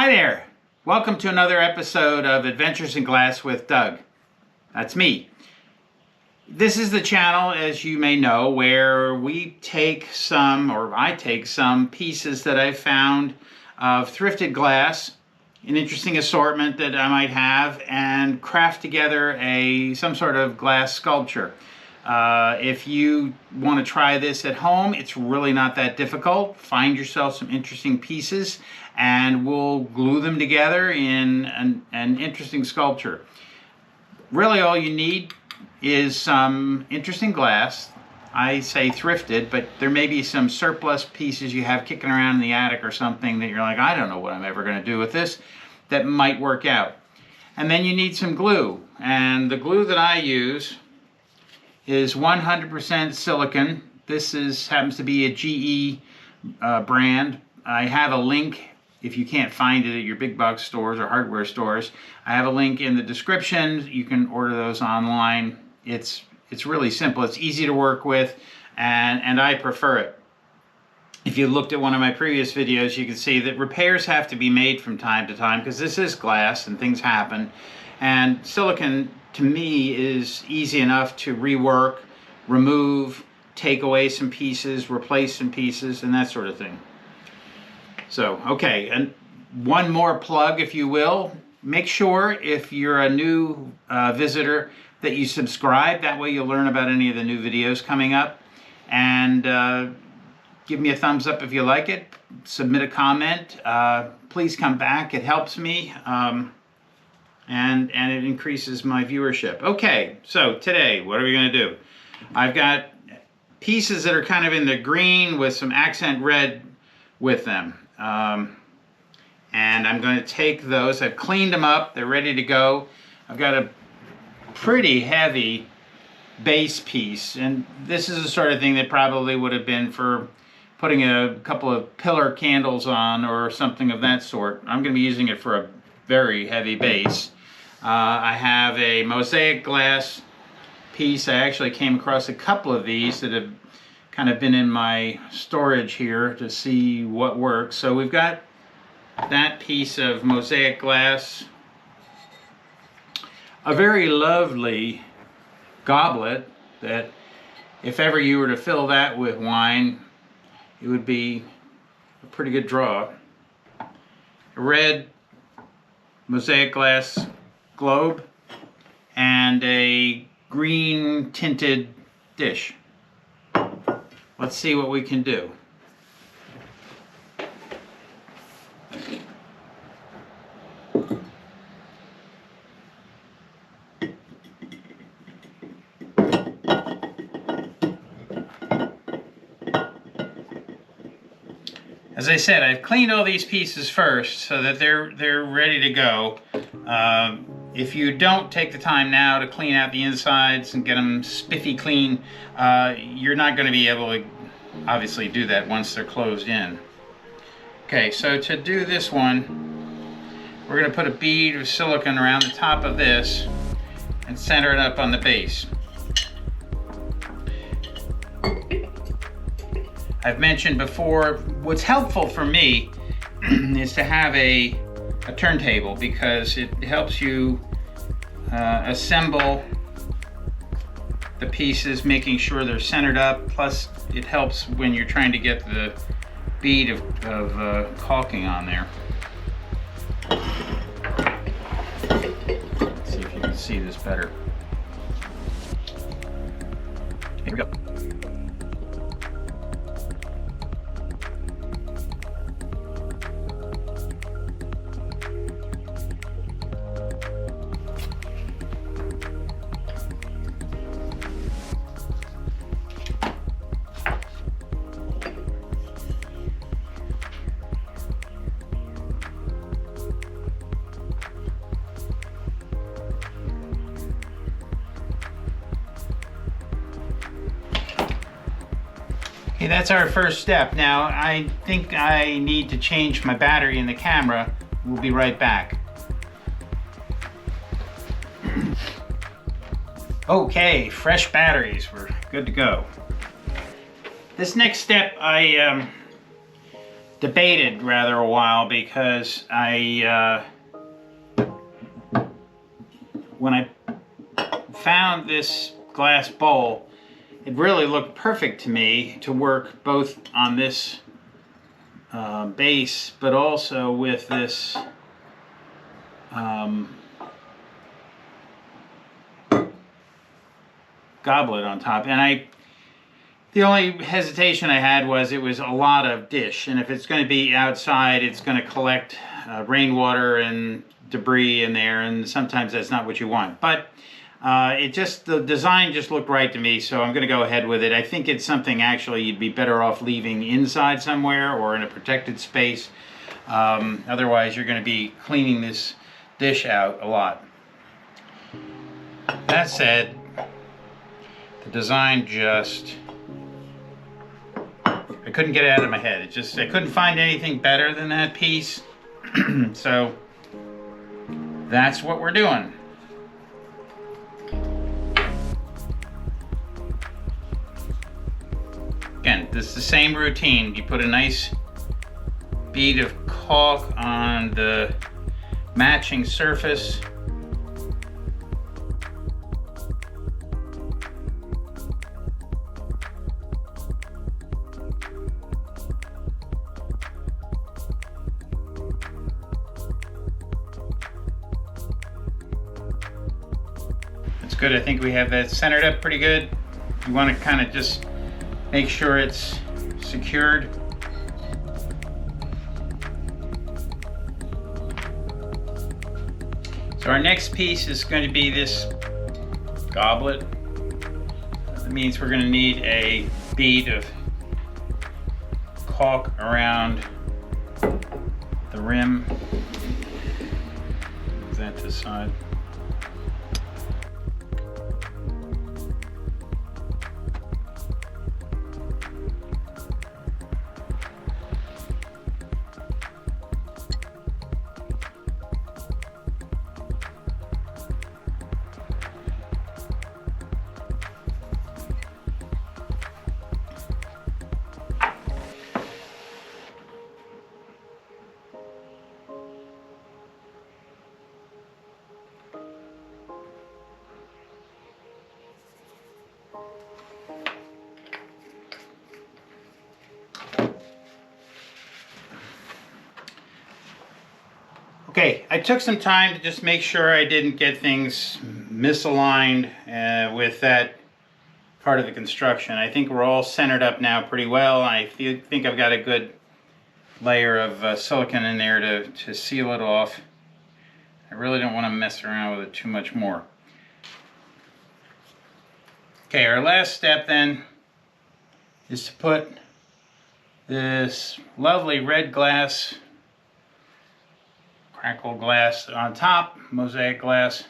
Hi there. Welcome to another episode of Adventures in Glass with Doug. That's me. This is the channel, as you may know, where I take some pieces that I found of thrifted glass, an interesting assortment that I might have, and craft together some sort of glass sculpture. If you want to try this at home, it's really not that difficult. Find yourself some interesting pieces and we'll glue them together in an interesting sculpture. Really all you need is some interesting glass. I say thrifted, but there may be some surplus pieces you have kicking around in the attic or something that you're like, I don't know what I'm ever going to do with this, that might work out. And then you need some glue. And the glue that I use is 100% silicone. This happens to be a GE brand. I have a link if you can't find it at your big box stores or hardware stores. I have a link in the description. You can order those online. It's really simple. It's easy to work with, and I prefer it. If you looked at one of my previous videos, you can see that repairs have to be made from time to time because this is glass and things happen. And silicone, to me, is easy enough to rework, remove, take away some pieces, replace some pieces, and that sort of thing. So, okay, and one more plug, if you will. Make sure, if you're a new visitor, that you subscribe. That way you'll learn about any of the new videos coming up. And give me a thumbs up if you like it. Submit a comment. Please come back. It helps me. And it increases my viewership. Okay, so today, what are we going to do? I've got pieces that are kind of in the green with some accent red with them. And I'm going to take those. I've cleaned them up. They're ready to go. I've got a pretty heavy base piece, and this is the sort of thing that probably would have been for putting a couple of pillar candles on or something of that sort. I'm going to be using it for a very heavy base. I have a mosaic glass piece. I actually came across a couple of these that have kind of been in my storage here to see what works. So we've got that piece of mosaic glass, a very lovely goblet that if ever you were to fill that with wine, it would be a pretty good draw. A red mosaic glass globe and a green tinted dish. Let's see what we can do. As I said, I've cleaned all these pieces first so that they're ready to go. If you don't take the time now to clean out the insides and get them spiffy clean, you're not going to be able to obviously do that once they're closed in. Okay, so to do this one, we're going to put a bead of silicone around the top of this and center it up on the base. I've mentioned before, what's helpful for me is to have a turntable because it helps you assemble the pieces, making sure they're centered up. Plus, it helps when you're trying to get the bead of caulking on there. Let's see if you can see this better. Here we go. Okay, that's our first step. Now, I think I need to change my battery in the camera. We'll be right back. Okay, fresh batteries. We're good to go. This next step, I debated rather a while because when I found this glass bowl, it really looked perfect to me to work both on this base, but also with this goblet on top. And the only hesitation I had was it was a lot of dish, and if it's going to be outside, it's going to collect rainwater and debris in there, and sometimes that's not what you want. But the design just looked right to me, so I'm going to go ahead with it. I think it's something actually you'd be better off leaving inside somewhere or in a protected space. Otherwise, you're going to be cleaning this dish out a lot. That said, the design just... I couldn't get it out of my head. I couldn't find anything better than that piece. So that's what we're doing. Again, this is the same routine. You put a nice bead of caulk on the matching surface. Good. I think we have that centered up pretty good. You want to kind of just make sure it's secured. So our next piece is going to be this goblet. That means we're going to need a bead of caulk around the rim. Move that to the side. Okay, I took some time to just make sure I didn't get things misaligned with that part of the construction. I think we're all centered up now pretty well. I think I've got a good layer of silicone in there to seal it off. I really don't want to mess around with it too much more. Okay, our last step then is to put this lovely red glass, crackle glass on top, mosaic glass.